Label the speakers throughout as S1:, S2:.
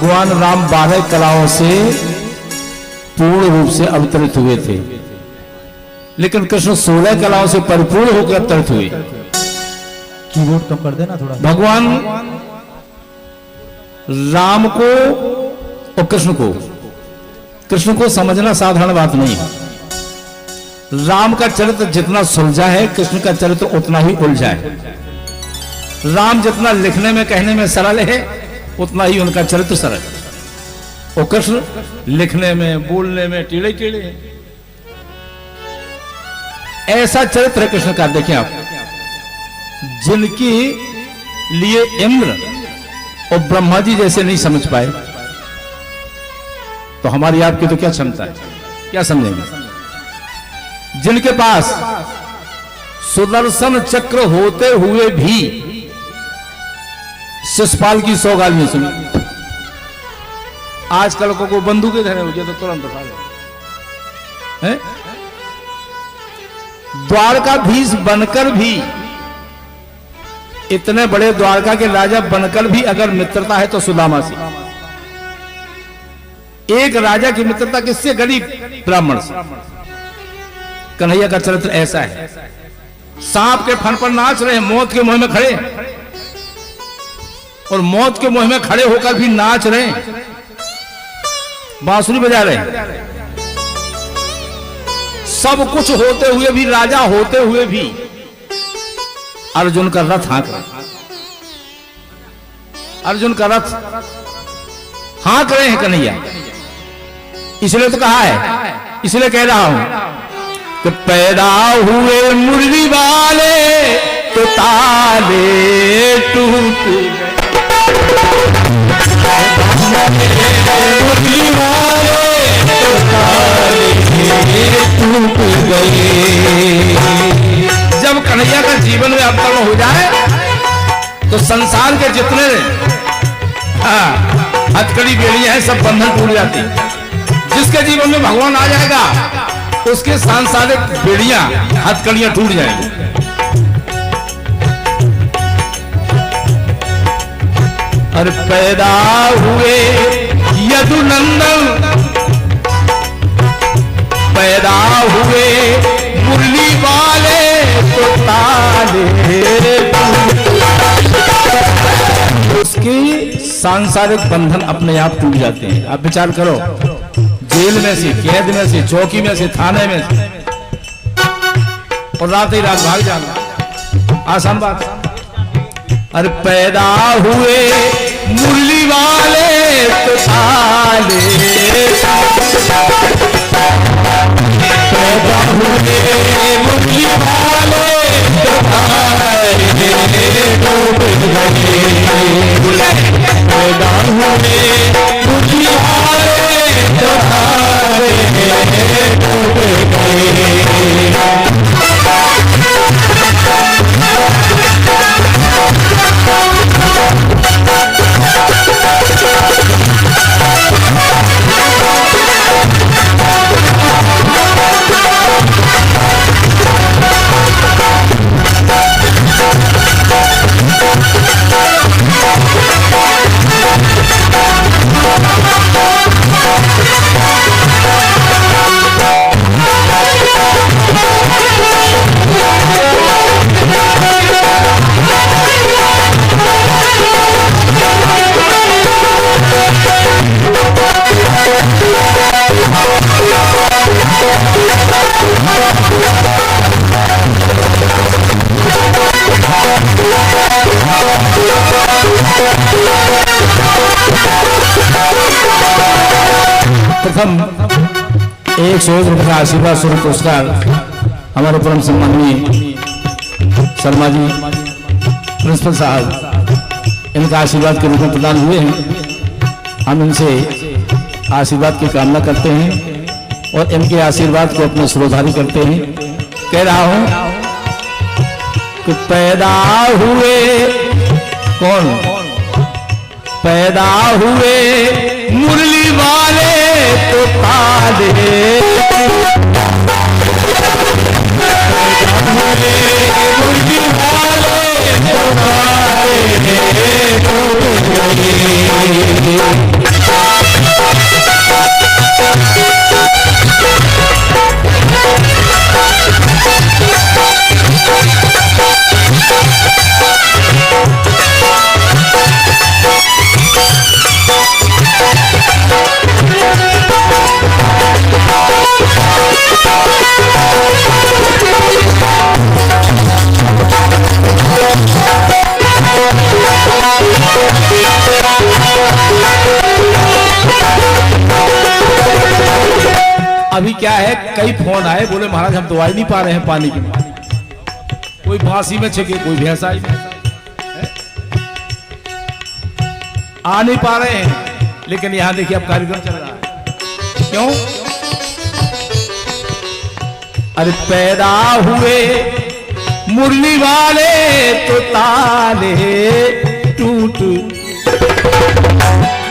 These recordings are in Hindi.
S1: भगवान राम 12 कलाओं से पूर्ण रूप से अवतरित हुए थे, लेकिन कृष्ण 16 कलाओं से परिपूर्ण होकर अवतरित हुए।
S2: कीबोर्ड कम कर देना थोड़ा।
S1: भगवान राम को और कृष्ण को समझना साधारण बात नहीं है। राम का चरित्र जितना सुलझा है, कृष्ण का चरित्र उतना ही उलझा है। राम जितना लिखने में कहने में सरल है, उतना ही उनका चरित्र सरल है, और कृष्ण लिखने में बोलने में टेढ़े टेढ़े हैं। ऐसा चरित्र है कृष्ण का। देखिए आप, जिनकी लिए इंद्र और ब्रह्मा जी जैसे नहीं समझ पाए, तो हमारी आपकी तो क्या क्षमता है, क्या समझेंगे। जिनके पास सुदर्शन चक्र होते हुए भी शिशुपाल की 100 गालियां सुनी। आजकल को बंदूकें धरे हुए तो तुरंत उठा लो। द्वारकाधीश बनकर भी, इतने बड़े द्वारका के राजा बनकर भी अगर मित्रता है तो सुदामा से। एक राजा की मित्रता किससे? गरीब ब्राह्मण से। कन्हैया का चरित्र ऐसा है। सांप के फन पर नाच रहे, मौत के मुंह में खड़े, और मौत के मुंह में खड़े होकर भी नाच रहे, बांसुरी बजा रहे। सब कुछ होते हुए भी, राजा होते हुए भी अर्जुन का रथ हाँक रहे, अर्जुन का रथ हाँक रहे हैं कन्हैया। इसलिए तो कहा है, इसलिए कह रहा हूं कि पैदा हुए मुरली वाले तो ताले टूट गए, मुरली वाले तो ताले टूट गए। जब कन्हैया का जीवन में अवतरण हो जाए तो संसार के जितने हथकड़ी बेड़ियां हैं सब बंधन टूट जाती। जिसके जीवन में भगवान आ जाएगा उसके सांसारिक बेड़ियां, हथकड़ियां टूट जाएंगी। और पैदा हुए यदुनंदन, पैदा हुए मुरली वाले तो ताले, उसके सांसारिक बंधन अपने आप टूट जाते हैं। आप विचार करो, जेल में से, कैद में से, चौकी में से, थाने में से, और रात ही रात भाग जाना आसान बात है। अरे पैदा हुए मुरली वाले तो ताले, पैदा हुए मुरली वाले तो ताले डूब गए, पैदा हुए मुरली वाले तो ताले डूब गए। प्रथम 101 रुपये का आशीर्वाद स्वरूप पुरस्कार हमारे परम सम्माननीय शर्मा जी प्रिंसिपल साहब, इनका आशीर्वाद के रूप में प्रदान हुए हैं। हम इनसे आशीर्वाद की कामना करते हैं और इनके आशीर्वाद को अपने श्रोधारी करते हैं। कह रहा हूं कि पैदा हुए कौन? पैदा हुए मुरली वाले तो ताले, मुरली वाले तो ताले, अभी क्या है, कई फोन आए, बोले महाराज हम दवाई नहीं पा रहे हैं पानी की, कोई बांसी में छिके, कोई भैंसाई में, आ नहीं पा रहे हैं। लेकिन यहां देखिए अब कार्यक्रम चल रहा है, क्यों? अरे पैदा हुए मुरली वाले तो ताले टूट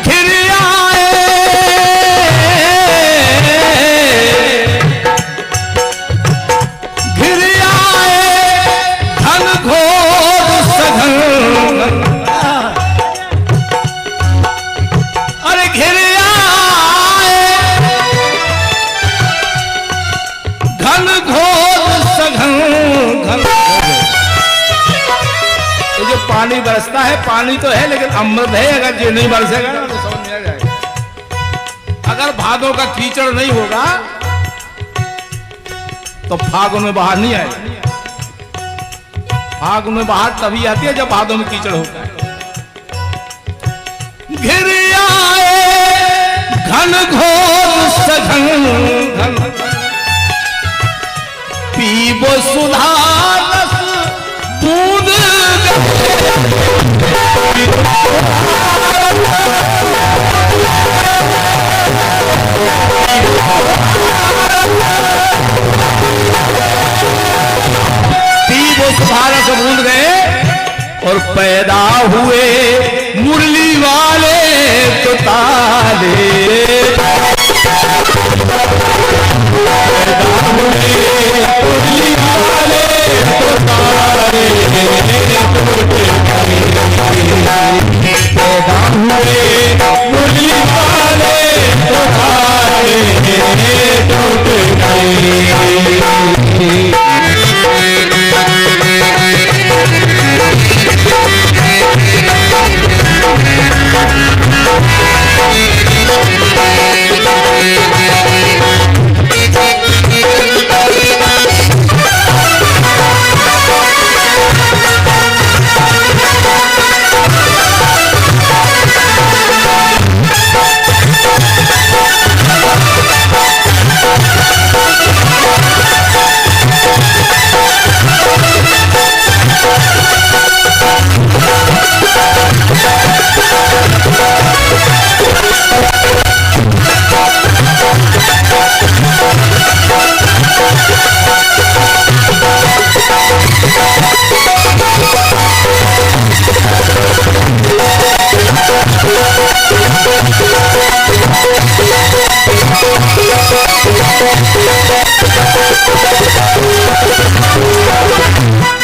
S1: फिर आए, फिर आए धन घोर सघन, अरे घिर आए घन घोर सघन घन। ये जो पानी बरसता है, पानी तो है लेकिन अमृत है, अगर ये नहीं बरसेगा ना तो समझ में आ जाएगा। अगर भादों का कीचड़ नहीं होगा तो फागुन में बाहर नहीं आएगा। फागुन में बाहर तभी आती है जब भादों में कीचड़ होता है। घिर आए घन घोर सघन घन, पीबो सुधा रस दूध पीबो सुधा रस बूंद गए और पैदा हुए मुरली वाले तो ताले, पैदा हुए मुरली वाले तो ताले, पैदा हुए मुरली वाले तो ताले टूट गए।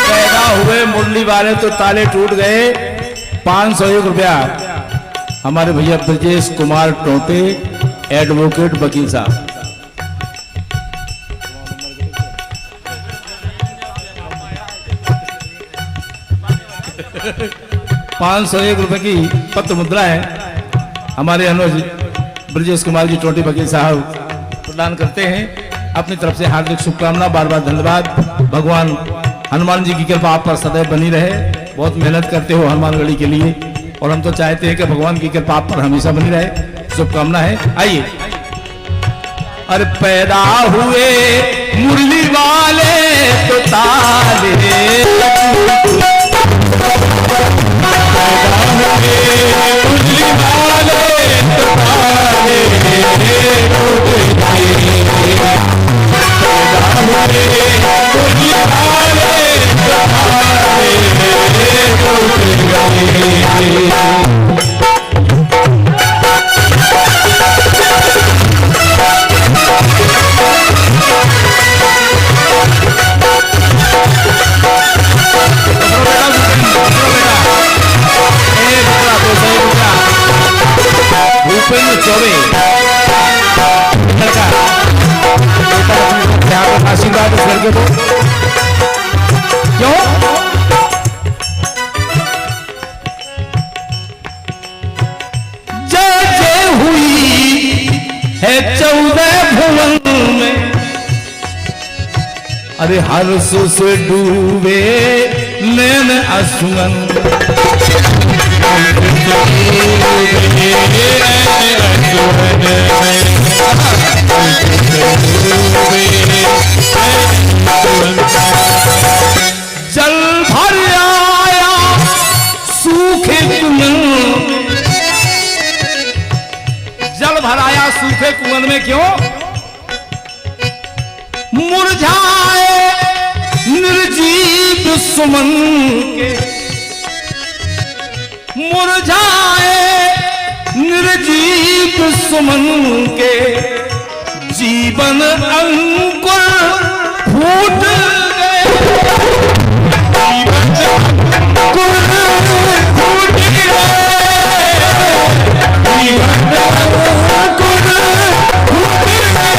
S1: पैदा हुए मुरली वाले तो ताले टूट गए। 501 रुपया हमारे भैया ब्रजेश कुमार टोटे, एडवोकेट वकील साहब। ₹501 की पत्र मुद्रा है, हमारे अनुज ब्रजेश कुमार जी टोटे वकील साहब प्रदान करते हैं। अपनी तरफ से हार्दिक शुभकामना, बार बार धन्यवाद। भगवान हनुमान जी की कृपा आप पर सदैव बनी रहे। बहुत मेहनत करते हो हनुमानगढ़ी के लिए और हम तो चाहते हैं कि भगवान की कृपा आप पर हमेशा बनी रहे। शुभकामना है। आइए। अरे पैदा हुए मुरली वाले तो ताले, मुरली वाले तो ताले, भूपेंद्र चौबे आशीर्वाद इस लड़के को। क्यों? जय जय हुई है 14 भुवन में, अरे हर्ष से डूबे नैन अश्रुन, सूखे कुंवर में क्यों? मुरझाए निर्जीव सुमन के, मुरझाए निर्जीव सुमन के, जीवन अंकुर फूट गए, अंकुर फूट गए, जीवन अंकुर फूट गए।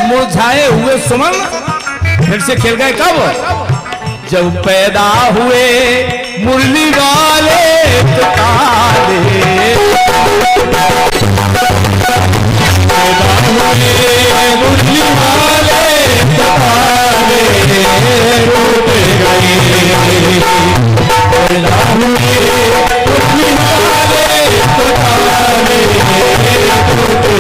S1: मुरझाए हुए सुमन फिर से खिल गए कब? जब पैदा हुए मुरली वाले तारे, पैदा हुए मुरली वाले तारे टूट गए, पैदा हुए मुरली वाले तारे टूट गए।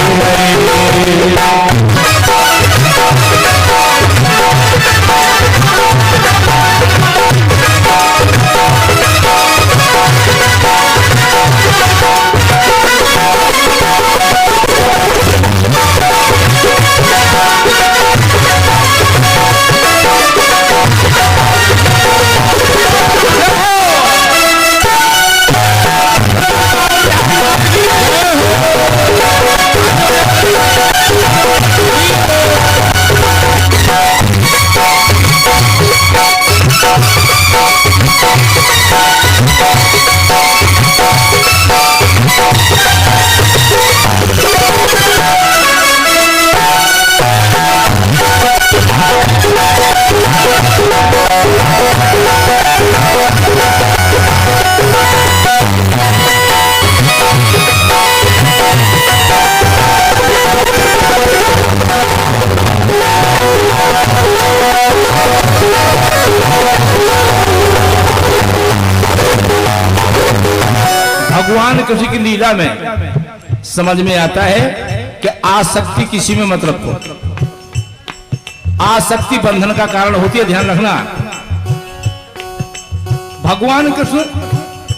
S1: भगवान कृष्ण की लीला में समझ में आता है कि आसक्ति किसी में मत रखो। आसक्ति बंधन का कारण होती है, ध्यान रखना। भगवान कृष्ण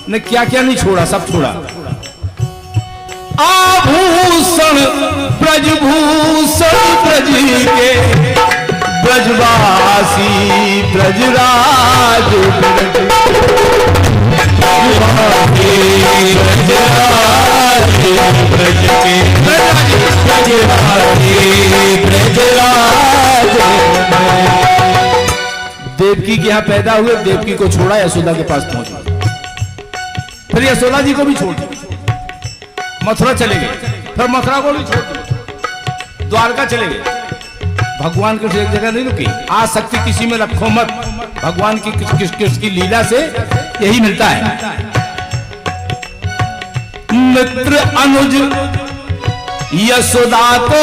S1: ने क्या क्या नहीं छोड़ा, सब छोड़ा। आभूषण ब्रजभूषण ब्रज के, ब्रजवासी ब्रजराज देवकी के यहाँ पैदा हुए, देवकी को छोड़ा, यशोदा के पास पहुंचे। फिर यशोदा जी को भी छोड़ दिया, मथुरा चले गए। फिर मथुरा को भी छोड़ दिया, द्वारका चले गए। भगवान कृष्ण एक जगह नहीं रुकी। आसक्ति किसी में रखो मत। भगवान की कृष्ण की लीला से यही मिलता है। मित्र अनुज यशोदा को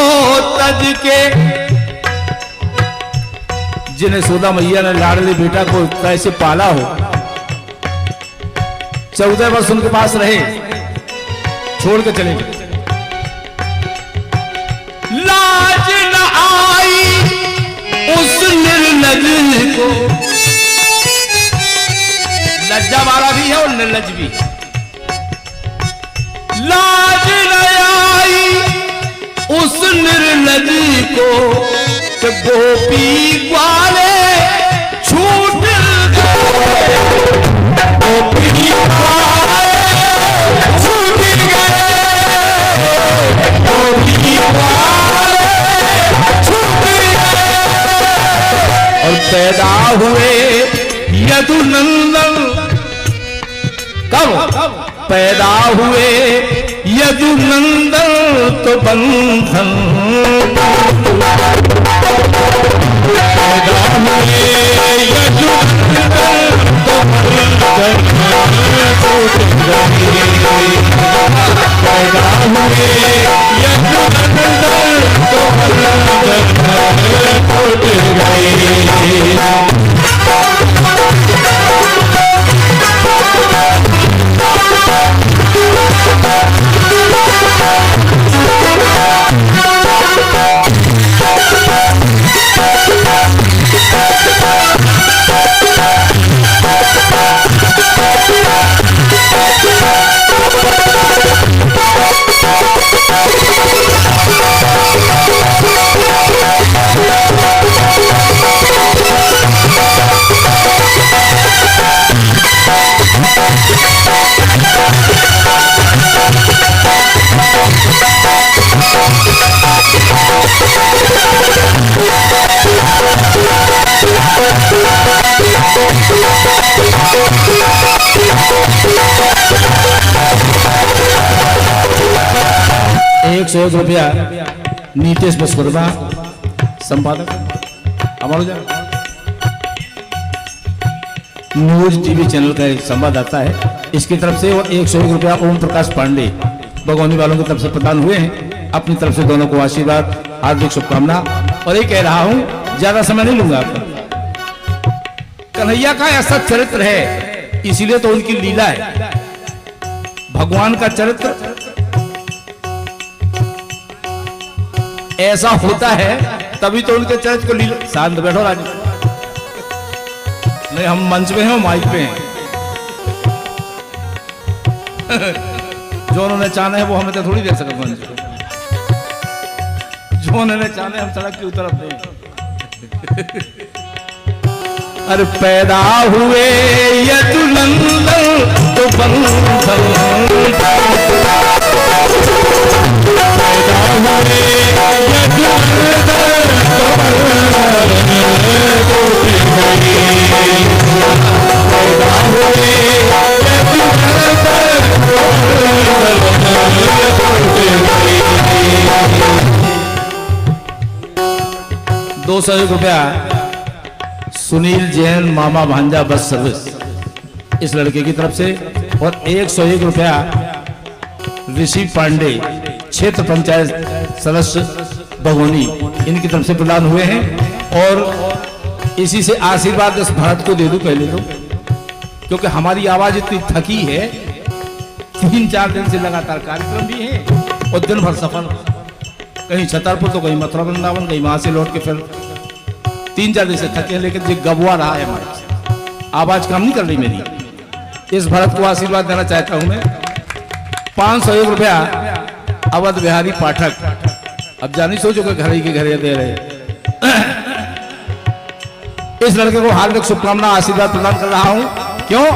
S1: तज के, जिन्हें यशोदा मैया ने लाडले बेटा को कैसे पाला हो, 14 वर्ष उनके पास रहे, छोड़ के चले गए। लाज न आई उस निर्लज को, लज्जा वाला भी है और निर्लज भी। लाज न आई उस निर्लज को कि गोपी वाले छूट गए, गोपी वाले छूट गए, गोपी वाले छूट गए। और पैदा हुए यदुनंदन, कब पैदा हुए यदुनंदन तो बंधन, पैदा हुए यदुनंदन तो बंधन टूट गए, पैदा हुए यदुनंदन तो बंधन टूट गए। 101 रुपया नीतेश बसकुरमा संपादक Amar Ujala news TV channel का एक संवाददाता है, इसकी तरफ से, और 101 रुपया ओम प्रकाश पांडे बगौनी वालों की तरफ से प्रदान हुए हैं। अपनी तरफ से दोनों को आशीर्वाद, हार्दिक शुभकामना। और ये कह रहा हूं, ज्यादा समय नहीं लूंगा आपका। कन्हैया का ऐसा चरित्र है, इसीलिए तो उनकी लीला है। भगवान का चरित्र ऐसा होता है, तभी तो उनके चरित्र को लीला। शांत बैठो राजू, नहीं हम मंच पे हैं, माइक पे हैं। जो उन्होंने चाहना है वो हमें तो थोड़ी दे सकते मंच पे। जो उन्होंने चाहना है हम सड़क की तरफ दें। अरे पैदा हुए यदुनंदन तो बंधन, पैदा हुए यदुनंदन तो पैदा हुए ₹201 सुनील जैन मामा भांजा बस सर्विस इस लड़के की तरफ से, और 101 रुपया ऋषि पांडे क्षेत्र पंचायत सदस्य बगोनी, इनकी तरफ से प्रदान हुए हैं। और इसी से आशीर्वाद इस भारत को दे दूं पहले तो, क्योंकि हमारी आवाज इतनी थकी है। 3-4 दिन से लगातार कार्यक्रम भी है और दिन भर सफर, कहीं छतरपुर तो कहीं मथुरा वृंदावन, कहीं वहां से लौट के फिर 3-4 दिन से थके हैं। लेकिन जो गबुआ रहा है हमारे, आवाज काम नहीं कर रही मेरी। इस भारत को आशीर्वाद देना चाहता हूं मैं। 501 रुपया अवध बिहारी पाठक, अब जानी सोचो कि घर ही के घर दे रहे। इस लड़के को हार्दिक शुभकामना, आशीर्वाद प्रदान कर रहा हूं। क्यों?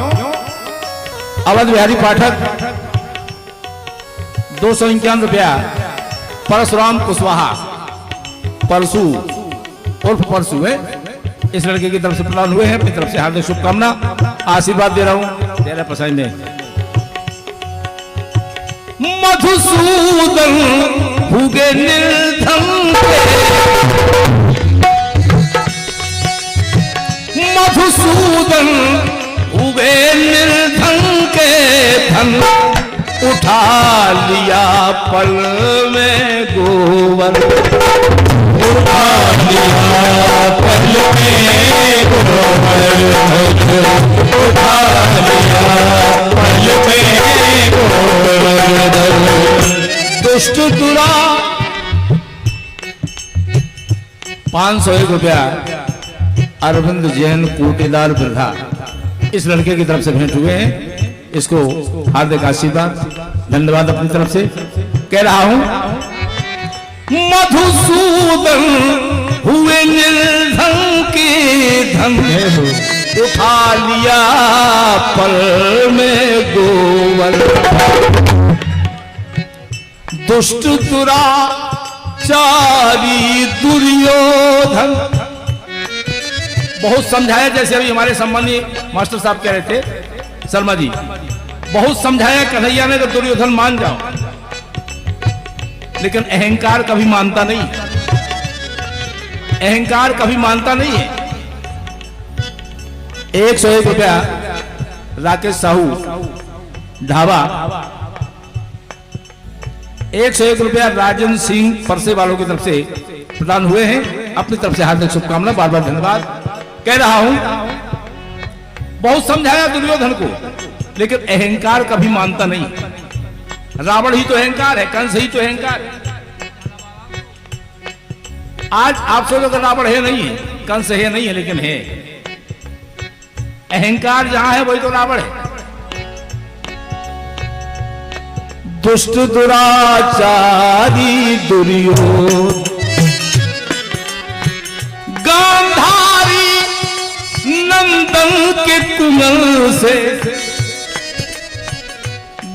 S1: अवध बिहारी पाठक 251 रुपया परशुराम कुशवाहा, परशु उर्फ परशु है, इस लड़के की तरफ से प्रदान हुए हैं। अपनी तरफ से हार्दिक शुभकामना, आशीर्वाद दे रहा हूं। तेरा पसंद है मधुसूदन भूगे निर्धन के, मधुसूदन भूगे निर्धन के धन, उठा लिया पल में गोबर, उठा लिया पल में गोबर, उठा लिया पल में गोबर। दुष्ट दुरा 501 रुपया अरविंद जैन कोटेदार वृद्धा, इस लड़के की तरफ से भेंट हुए हैं। इसको हार्दिक आशीर्वाद, धन्यवाद अपनी तरफ से। कह रहा हूं, मधुसूदन हुए निर्धन के धन, उठा लिया पल में गोबर। दुष्ट दुराचारी दुर्योधन, बहुत समझाया, जैसे अभी हमारे संबंधी मास्टर साहब कह रहे थे शर्मा जी, बहुत समझाया कन्हैया ने तो दुर्योधन मान जाओ, लेकिन अहंकार कभी मानता नहीं, अहंकार कभी मानता नहीं है। 101 रुपया राकेश साहू ढाबा, 101 रुपया राजन सिंह परसे वालों की तरफ से प्रदान हुए हैं। अपनी तरफ से हार्दिक शुभकामना, बार बार धन्यवाद। कह रहा हूं, बहुत समझाया दुर्योधन को, लेकिन अहंकार कभी मानता नहीं। रावण ही तो अहंकार है, कंस ही तो अहंकार है। आज आप सोचो कि रावण है नहीं है, कंस है नहीं है, लेकिन है। अहंकार जहां है वही तो रावण है। दुष्ट दुराचारी दुर्योधन, गांधारी नंदन के कुमल से,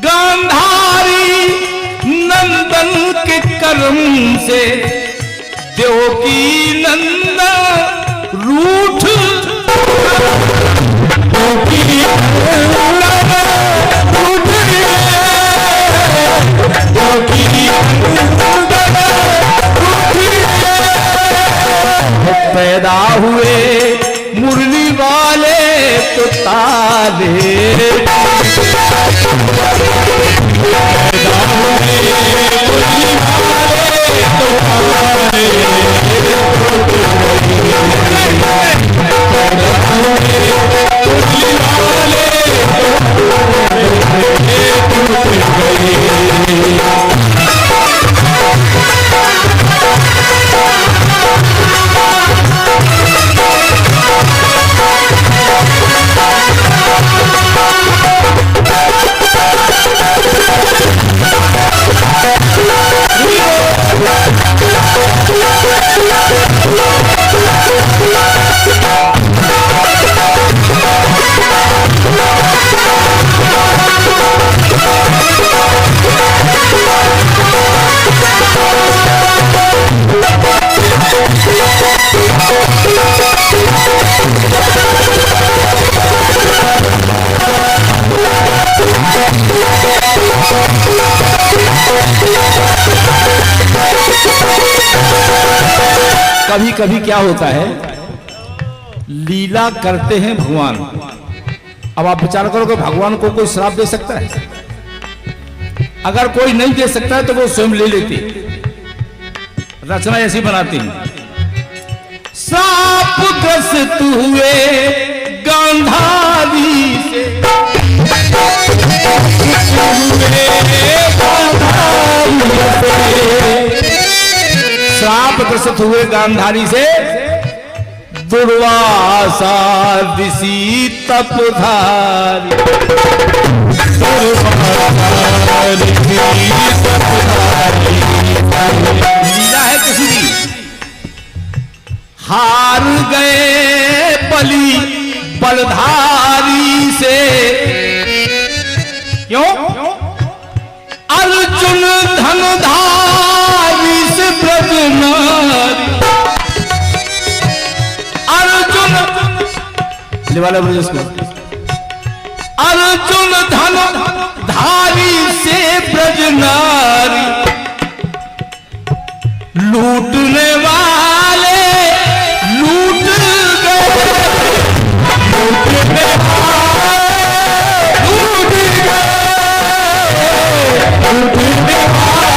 S1: गांधारी नंदन के कर्म से, देवकी नंदन रूठ, देवकी नंदन रूठ, देवकी कभी कभी क्या होता है, लीला करते हैं भगवान। अब आप विचार करो कि भगवान को कोई श्राप दे सकता है? अगर कोई नहीं दे सकता है तो वो स्वयं ले लेते। रचना ऐसी बनाती हैं, श्राप ग्रस्त हुए गांधारी से, श्राप ग्रस्त हुए गांधारी से, दुर्वासा ऋषि तपधारी, लीला है किसी की। हार गए बलि बलधारी से, क्यों? अर्जुन धनधारी से ब्रज नारी, अर्जुन वाला ब्रज को, अर्जुन धन धारी से ब्रज नारी, लूटने वाले लूट गए, लूटने वाले लूट गए, लूटने वाले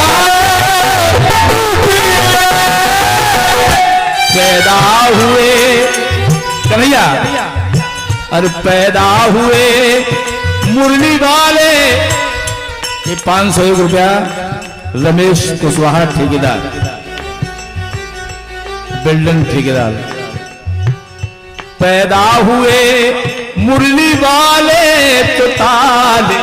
S1: पैदा हुए कन्हैया, अरे पैदा हुए मुरली वाले। ये 501 रुपया रमेश कुशवाहा ठेकेदार, बिल्डिंग ठेकेदार। पैदा हुए मुरली वाले तो ताले,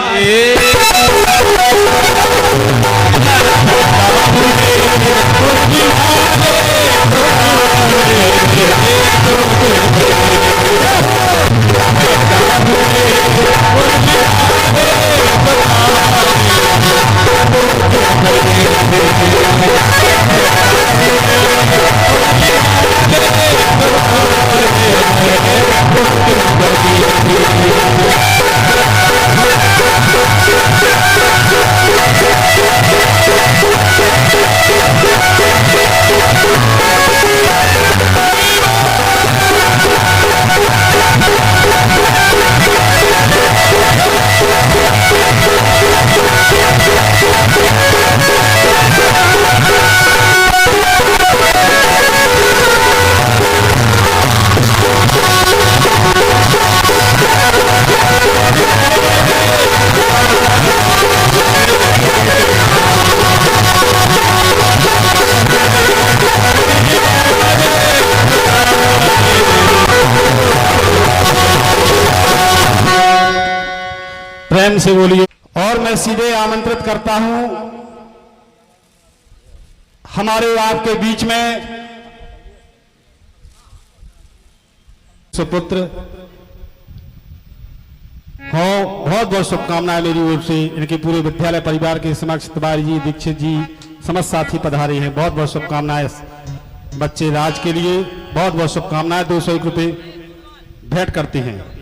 S3: प्रेम से बोलिए। और मैं सीधे आमंत्रित करता हूं हमारे आपके बीच में सुपुत्र हो, बहुत बहुत शुभकामनाएं मेरी ओर से। इनके पूरे विद्यालय परिवार के समक्ष तिवारी जी, दीक्षित जी, समस्त साथी पधारे हैं। बहुत बहुत शुभकामनाएं बच्चे राज के लिए, बहुत बहुत शुभकामनाएं। 201 रुपये भेंट करते हैं।